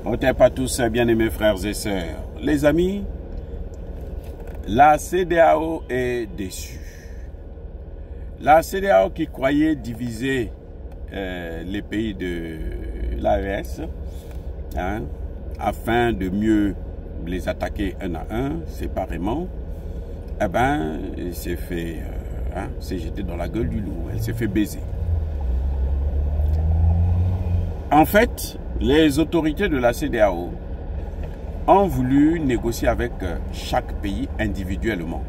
Otep à tous, bien-aimés frères et sœurs. Les amis, la CEDEAO est déçue. La CEDEAO qui croyait diviser les pays de l'AES afin de mieux les attaquer un à un, séparément, eh ben, elle s'est fait, s'est jetée dans la gueule du loup, elle s'est fait baiser. En fait, les autorités de la CEDEAO ont voulu négocier avec chaque pays individuellement.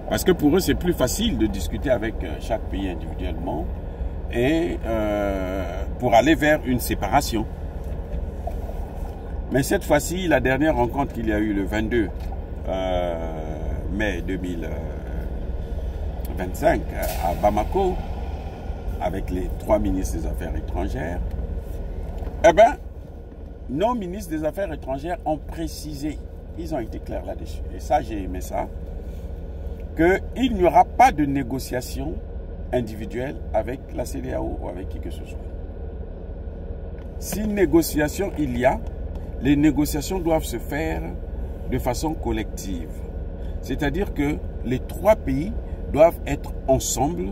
Parce que pour eux, c'est plus facile de discuter avec chaque pays individuellement et pour aller vers une séparation. Mais cette fois-ci, la dernière rencontre qu'il y a eu le 22 mai 2025 à Bamako, avec les 3 ministres des Affaires étrangères, eh bien, nos ministres des Affaires étrangères ont précisé, ils ont été clairs là-dessus, et ça, j'ai aimé ça, qu'il n'y aura pas de négociation individuelle avec la CEDEAO ou avec qui que ce soit. Si négociation il y a, les négociations doivent se faire de façon collective. C'est-à-dire que les 3 pays doivent être ensemble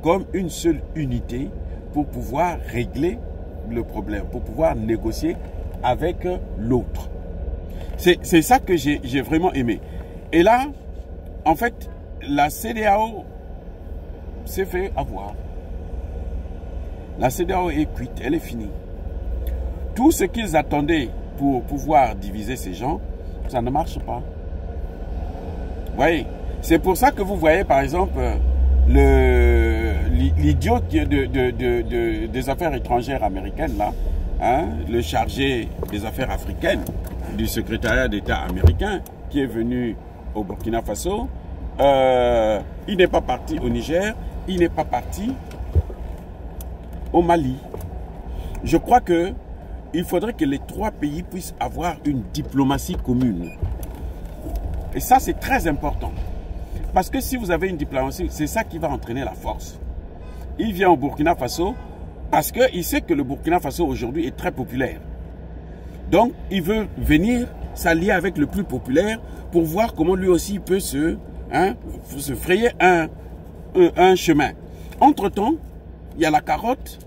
comme une seule unité pour pouvoir régler le problème, pour pouvoir négocier avec l'autre. C'est ça que j'ai vraiment aimé. Et là, en fait, la CEDEAO s'est fait avoir. La CEDEAO est cuite, elle est finie. Tout ce qu'ils attendaient pour pouvoir diviser ces gens, ça ne marche pas. Vous voyez, c'est pour ça que vous voyez par exemple l'idiot des affaires étrangères américaines là, le chargé des affaires africaines du secrétariat d'État américain qui est venu au Burkina Faso, il n'est pas parti au Niger, il n'est pas parti au Mali. Je crois que il faudrait que les 3 pays puissent avoir une diplomatie commune. Et ça, c'est très important. Parce que si vous avez une diplomatie, c'est ça qui va entraîner la force. Il vient au Burkina Faso parce qu'il sait que le Burkina Faso aujourd'hui est très populaire. Donc, il veut venir s'allier avec le plus populaire pour voir comment lui aussi peut se frayer un chemin. Entre-temps, il y a la carotte,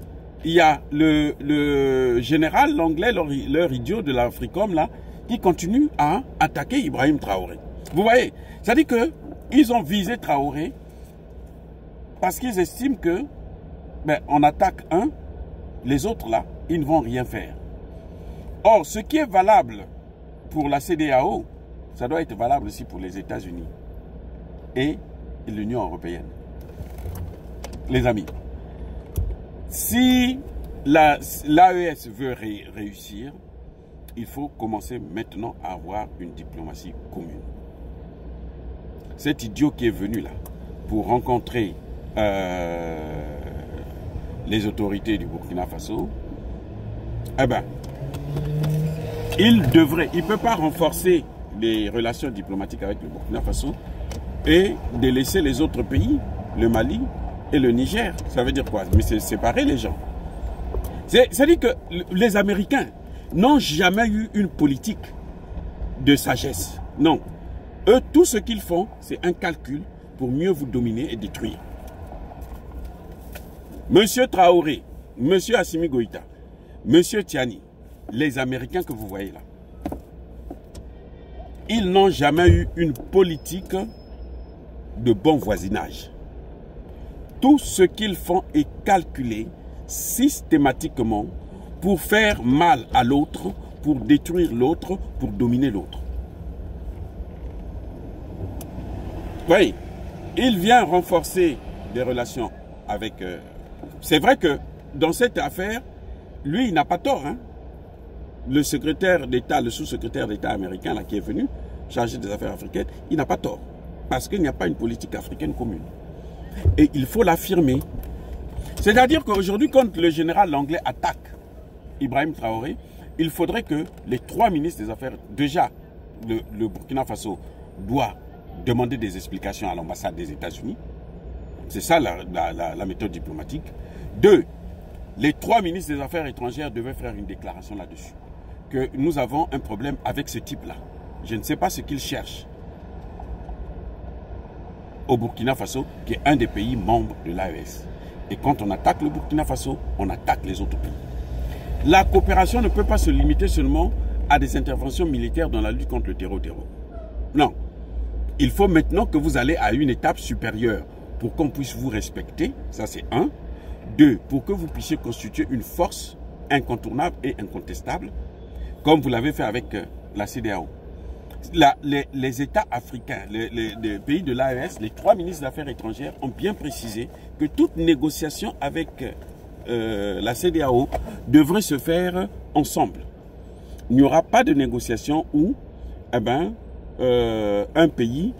il y a le général, l'anglais, leur idiot de l'Africom, là, qui continue à attaquer Ibrahim Traoré. Vous voyez, c'est-à-dire qu'ils ont visé Traoré parce qu'ils estiment que, on attaque un, les autres là, ils ne vont rien faire. Or, ce qui est valable pour la CEDEAO, ça doit être valable aussi pour les États-Unis et l'Union européenne. Les amis, si l'AES veut réussir, il faut commencer maintenant à avoir une diplomatie commune. Cet idiot qui est venu là pour rencontrer les autorités du Burkina Faso, eh ben, il ne peut pas renforcer les relations diplomatiques avec le Burkina Faso et de laisser les autres pays, le Mali et le Niger. Ça veut dire quoi? Mais c'est séparer les gens. C'est-à-dire que les Américains n'ont jamais eu une politique de sagesse. Non. Eux, tout ce qu'ils font, c'est un calcul pour mieux vous dominer et détruire. Monsieur Traoré, Monsieur Assimi Goïta, Monsieur Tiani, les Américains que vous voyez là, ils n'ont jamais eu une politique de bon voisinage. Tout ce qu'ils font est calculé systématiquement pour faire mal à l'autre, pour détruire l'autre, pour dominer l'autre. Oui, il vient renforcer des relations avec... c'est vrai que dans cette affaire, lui, il n'a pas tort. Le secrétaire d'État, le sous-secrétaire d'État américain là, qui est venu, chargé des affaires africaines, il n'a pas tort. Parce qu'il n'y a pas une politique africaine commune. Et il faut l'affirmer. C'est-à-dire qu'aujourd'hui, quand le général anglais attaque Ibrahim Traoré, il faudrait que les 3 ministres des Affaires... Déjà, le Burkina Faso doit demander des explications à l'ambassade des États-Unis. C'est ça la méthode diplomatique. 2, les 3 ministres des Affaires étrangères devaient faire une déclaration là-dessus. Que nous avons un problème avec ce type-là. Je ne sais pas ce qu'ils cherchent au Burkina Faso, qui est un des pays membres de l'AES. Et quand on attaque le Burkina Faso, on attaque les autres pays. La coopération ne peut pas se limiter seulement à des interventions militaires dans la lutte contre le terreau. Non. Il faut maintenant que vous allez à une étape supérieure pour qu'on puisse vous respecter. Ça, c'est 1. 2. Pour que vous puissiez constituer une force incontournable et incontestable, comme vous l'avez fait avec la CEDEAO. Les États africains, les pays de l'AES, les 3 ministres des Affaires étrangères ont bien précisé que toute négociation avec la CEDEAO devrait se faire ensemble. Il n'y aura pas de négociation où un pays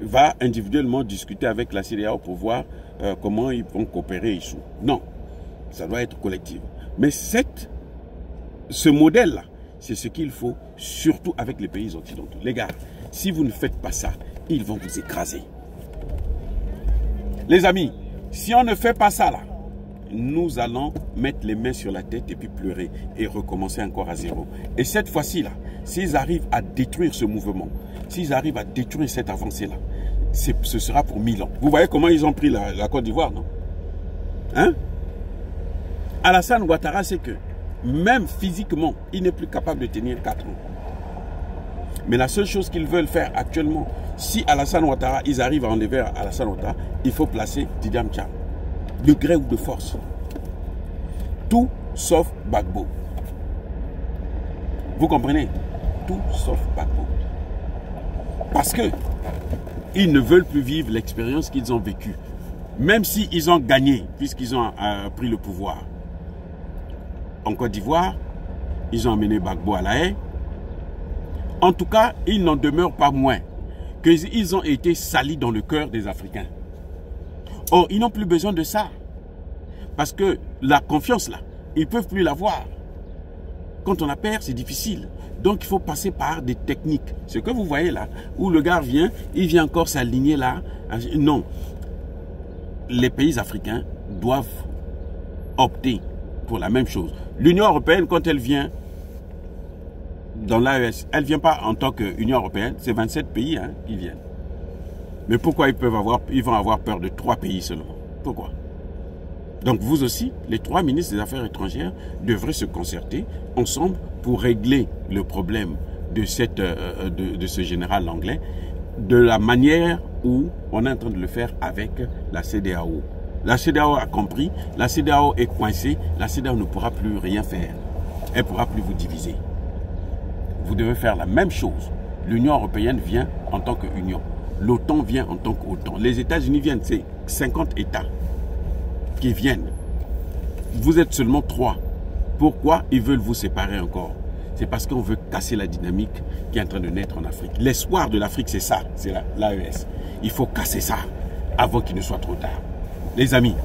va individuellement discuter avec la CEDEAO pour voir comment ils vont coopérer ici. Non, ça doit être collectif. Mais ce modèle-là, c'est ce qu'il faut, surtout avec les pays occidentaux. Les gars, si vous ne faites pas ça, ils vont vous écraser. Les amis, si on ne fait pas ça là, nous allons mettre les mains sur la tête et puis pleurer et recommencer encore à zéro. Et cette fois-ci là, s'ils arrivent à détruire ce mouvement, s'ils arrivent à détruire cette avancée là, ce sera pour 1000 ans. Vous voyez comment ils ont pris la Côte d'Ivoire, non? Hein? Alassane Ouattara, c'est que même physiquement, il n'est plus capable de tenir 4 ans. Mais la seule chose qu'ils veulent faire actuellement, si Alassane Ouattara, ils arrivent à enlever Alassane Ouattara, il faut placer Didi Amcham. De gré ou de force. Tout sauf Gbagbo. Vous comprenez? Tout sauf Gbagbo. Parce que ils ne veulent plus vivre l'expérience qu'ils ont vécue. Même s'ils ont gagné, puisqu'ils ont pris le pouvoir. En Côte d'Ivoire, ils ont amené Gbagbo à la haie. En tout cas, il n'en demeure pas moins qu'ils ont été salis dans le cœur des Africains. Or, ils n'ont plus besoin de ça. Parce que la confiance, là, ils ne peuvent plus l'avoir. Quand on la perd, c'est difficile. Donc, il faut passer par des techniques. Ce que vous voyez là, où le gars vient, il vient encore s'aligner là. Non. Les pays africains doivent opter pour la même chose. L'Union européenne, quand elle vient dans l'AES, elle ne vient pas en tant qu'Union européenne, c'est 27 pays qui viennent. Mais pourquoi ils vont avoir peur de 3 pays seulement? Pourquoi? Donc vous aussi, les 3 ministres des Affaires étrangères devraient se concerter ensemble pour régler le problème de ce général anglais de la manière où on est en train de le faire avec la CEDEAO. La CEDEAO a compris, la CEDEAO est coincée, la CEDEAO ne pourra plus rien faire. Elle ne pourra plus vous diviser. Vous devez faire la même chose. L'Union européenne vient en tant qu'union. L'OTAN vient en tant qu'OTAN. Les États-Unis viennent, c'est 50 États qui viennent. Vous êtes seulement 3. Pourquoi ils veulent vous séparer encore? C'est parce qu'on veut casser la dynamique qui est en train de naître en Afrique. L'espoir de l'Afrique, c'est ça, c'est l'AES. Il faut casser ça avant qu'il ne soit trop tard. Les amis,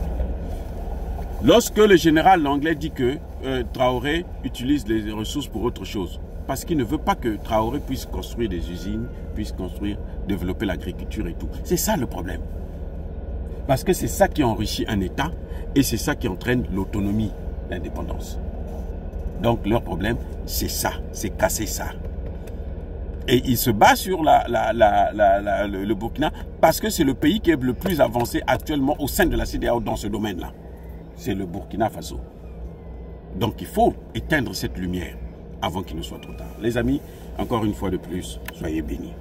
lorsque le général anglais dit que Traoré utilise les ressources pour autre chose, parce qu'il ne veut pas que Traoré puisse construire des usines, puisse développer l'agriculture et tout. C'est ça le problème. Parce que c'est ça qui enrichit un État et c'est ça qui entraîne l'autonomie, l'indépendance. Donc leur problème, c'est ça, c'est casser ça. Et il se bat sur le Burkina parce que c'est le pays qui est le plus avancé actuellement au sein de la CEDEAO dans ce domaine-là. C'est le Burkina Faso. Donc il faut éteindre cette lumière avant qu'il ne soit trop tard. Les amis, encore une fois de plus, soyez bénis.